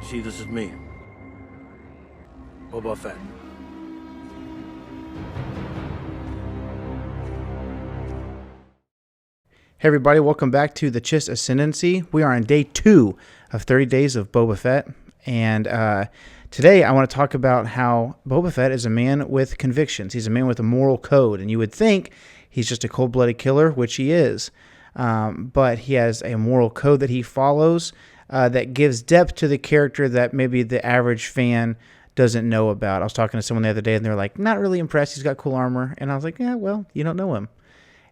See, this is me, Boba Fett. Hey everybody, welcome back to the Chiss Ascendancy. We are on day 2 of 30 Days of Boba Fett, and today I want to talk about how Boba Fett is a man with convictions. He's a man with a moral code, and you would think he's just a cold-blooded killer, which he is, but he has a moral code that he follows that gives depth to the character that maybe the average fan doesn't know about. I was talking to someone the other day, and they're like, not really impressed, he's got cool armor, and I was like, yeah, well, you don't know him.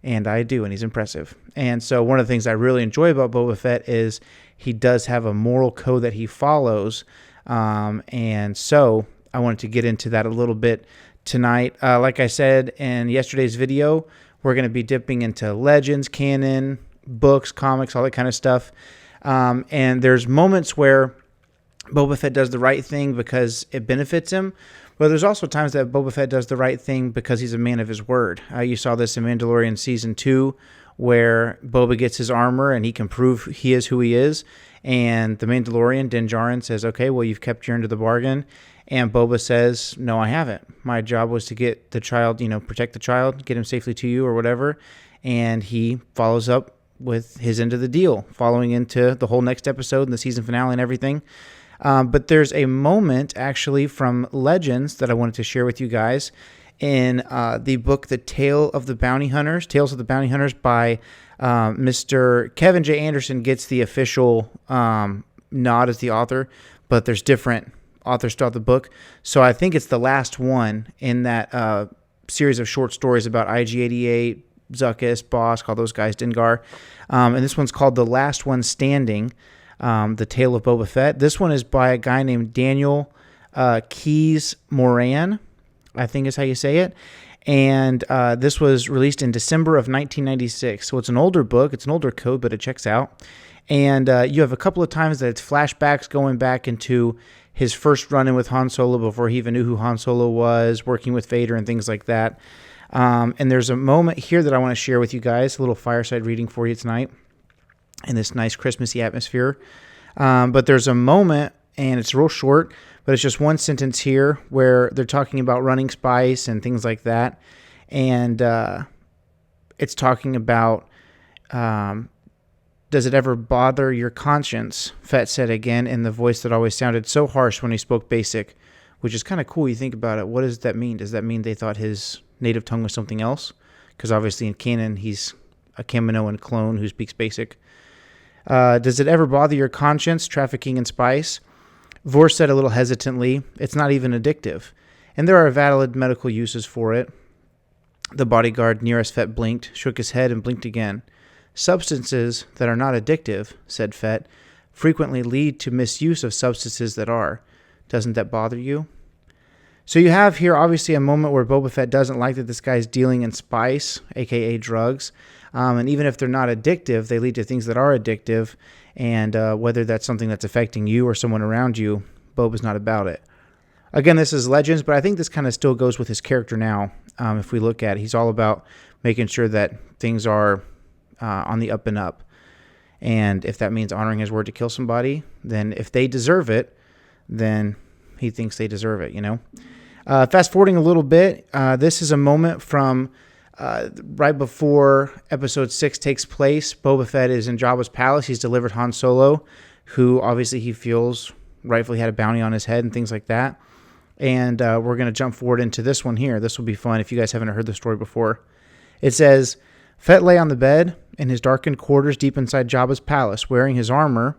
And I do, and he's impressive. And so one of the things I really enjoy about Boba Fett is he does have a moral code that he follows. And so I wanted to get into that a little bit tonight. Like I said in yesterday's video, we're going to be dipping into legends, canon, books, comics, all that kind of stuff. And there's moments where Boba Fett does the right thing because it benefits him. But there's also times that Boba Fett does the right thing because he's a man of his word. You saw this in Mandalorian Season 2, where Boba gets his armor and he can prove he is who he is. And the Mandalorian, Din Djarin, says, okay, well, you've kept your end of the bargain. And Boba says, no, I haven't. My job was to get the child, protect the child, get him safely to you or whatever. And he follows up with his end of the deal, following into the whole next episode and the season finale and everything. But there's a moment actually from Legends that I wanted to share with you guys in the book, The Tales of the Bounty Hunters by Mr. Kevin J. Anderson gets the official nod as the author, but there's different authors throughout the book. So I think it's the last one in that series of short stories about IG-88, Zuckuss, Bosk, all those guys, Dengar. And this one's called The Last One Standing. The Tale of Boba Fett. This one is by a guy named Daniel Keyes Moran, I think is how you say it. And this was released in December of 1996. So it's an older book. It's an older code, but it checks out. And you have a couple of times that it's flashbacks going back into his first run-in with Han Solo before he even knew who Han Solo was, working with Vader and things like that. And there's a moment here that I want to share with you guys, a little fireside reading for you tonight in this nice Christmassy atmosphere. But there's a moment, and it's real short, but it's just one sentence here where they're talking about running spice and things like that. And it's talking about, does it ever bother your conscience? Fett said again in the voice that always sounded so harsh when he spoke basic, which is kind of cool. You think about it. What does that mean? Does that mean they thought his native tongue was something else? Because obviously in canon, he's a Kaminoan clone who speaks basic. Does it ever bother your conscience, trafficking in spice? Vor said a little hesitantly, it's not even addictive. And there are valid medical uses for it. The bodyguard nearest Fett blinked, shook his head, and blinked again. Substances that are not addictive, said Fett, frequently lead to misuse of substances that are. Doesn't that bother you? So you have here obviously a moment where Boba Fett doesn't like that this guy's dealing in spice, aka drugs. And even if they're not addictive, they lead to things that are addictive. And whether that's something that's affecting you or someone around you, Boba's not about it. Again, this is Legends, but I think this kind of still goes with his character now. If we look at it, he's all about making sure that things are on the up and up. And if that means honoring his word to kill somebody, then if they deserve it, then he thinks they deserve it, Fast forwarding a little bit, this is a moment from right before Episode 6 takes place. Boba Fett is in Jabba's palace. He's delivered Han Solo, who obviously he feels rightfully had a bounty on his head and things like that. And we're going to jump forward into this one here. This will be fun if you guys haven't heard the story before. It says, Fett lay on the bed in his darkened quarters deep inside Jabba's palace, wearing his armor,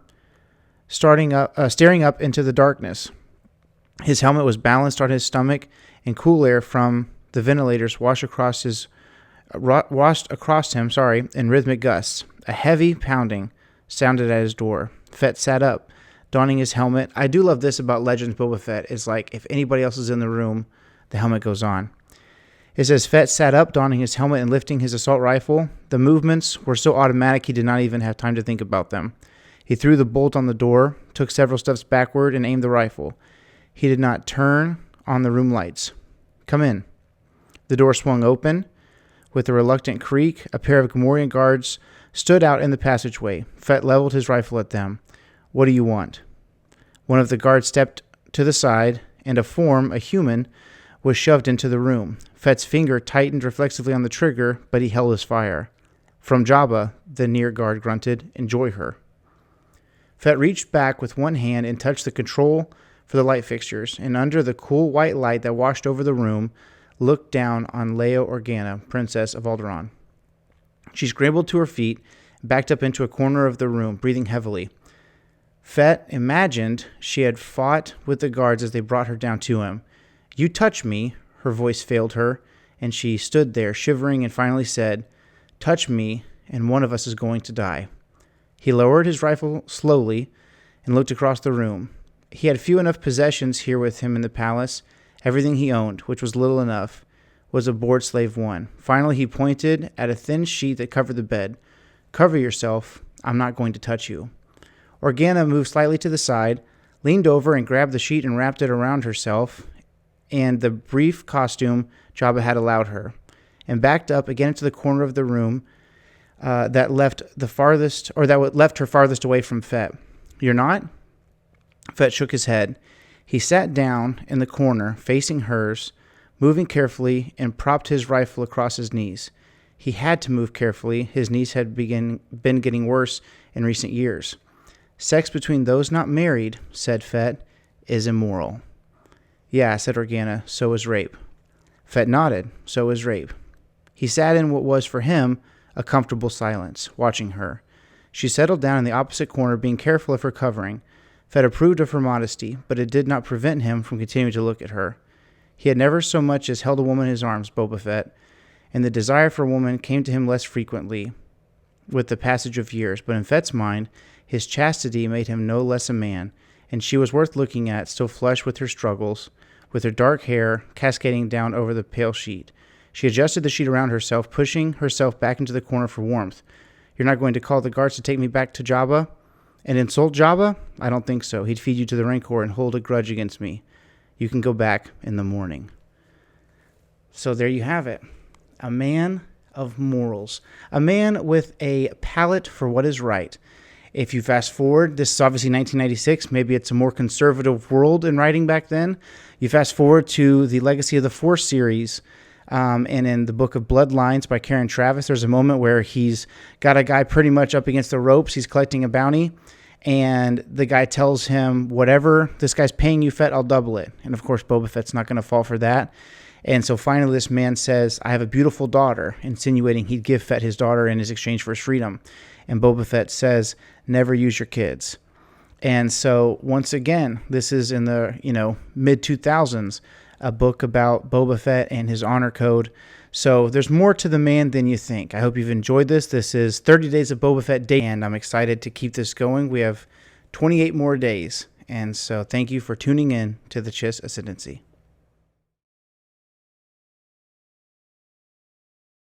staring up into the darkness. His helmet was balanced on his stomach, and cool air from the ventilators washed across him, in rhythmic gusts. A heavy pounding sounded at his door. Fett sat up, donning his helmet. I do love this about Legends Boba Fett. It's like if anybody else is in the room, the helmet goes on. It says Fett sat up, donning his helmet and lifting his assault rifle. The movements were so automatic he did not even have time to think about them. He threw the bolt on the door, took several steps backward, and aimed the rifle. He did not turn on the room lights. Come in. The door swung open. With a reluctant creak, a pair of Gamorrean guards stood out in the passageway. Fett leveled his rifle at them. What do you want? One of the guards stepped to the side, and a human, was shoved into the room. Fett's finger tightened reflexively on the trigger, but he held his fire. From Jabba, the near guard grunted, "Enjoy her." Fett reached back with one hand and touched the control for the light fixtures, and under the cool white light that washed over the room, looked down on Leia Organa, Princess of Alderaan. She scrambled to her feet and backed up into a corner of the room, breathing heavily. Fett imagined she had fought with the guards as they brought her down to him. "You touch me," her voice failed her, and she stood there, shivering, and finally said, "Touch me, and one of us is going to die." He lowered his rifle slowly and looked across the room. He had few enough possessions here with him in the palace. Everything he owned, which was little enough, was aboard Slave One. Finally, he pointed at a thin sheet that covered the bed. "Cover yourself. I'm not going to touch you." Organa moved slightly to the side, leaned over and grabbed the sheet and wrapped it around herself and the brief costume Jabba had allowed her, and backed up again into the corner of the room that left her farthest away from Fett. "You're not?" Fett shook his head. He sat down in the corner, facing hers, moving carefully, and propped his rifle across his knees. He had to move carefully. His knees had been getting worse in recent years. "Sex between those not married," said Fett, "is immoral." "Yeah," said Organa, "so is rape." Fett nodded. "So is rape." He sat in what was, for him, a comfortable silence, watching her. She settled down in the opposite corner, being careful of her covering. Fett approved of her modesty, but it did not prevent him from continuing to look at her. He had never so much as held a woman in his arms, Boba Fett, and the desire for a woman came to him less frequently with the passage of years, but in Fett's mind, his chastity made him no less a man, and she was worth looking at, still flush with her struggles, with her dark hair cascading down over the pale sheet. She adjusted the sheet around herself, pushing herself back into the corner for warmth. "You're not going to call the guards to take me back to Jabba and insult Jabba? I don't think so. He'd feed you to the Rancor and hold a grudge against me. You can go back in the morning." So there you have it. A man of morals. A man with a palate for what is right. If you fast forward, this is obviously 1996. Maybe it's a more conservative world in writing back then. You fast forward to the Legacy of the Force series, and in the book of Bloodlines by Karen Travis, there's a moment where he's got a guy pretty much up against the ropes. He's collecting a bounty, and the guy tells him, "Whatever this guy's paying you, Fett, I'll double it." And of course, Boba Fett's not going to fall for that. And so finally this man says, "I have a beautiful daughter," insinuating he'd give Fett his daughter in his exchange for his freedom. And Boba Fett says, "Never use your kids." And so once again, this is in the mid-2000s, a book about Boba Fett and his honor code. So there's more to the man than you think. I hope you've enjoyed this. This is 30 Days of Boba Fett Day, and I'm excited to keep this going. We have 28 more days. And so thank you for tuning in to the Chiss Ascendancy.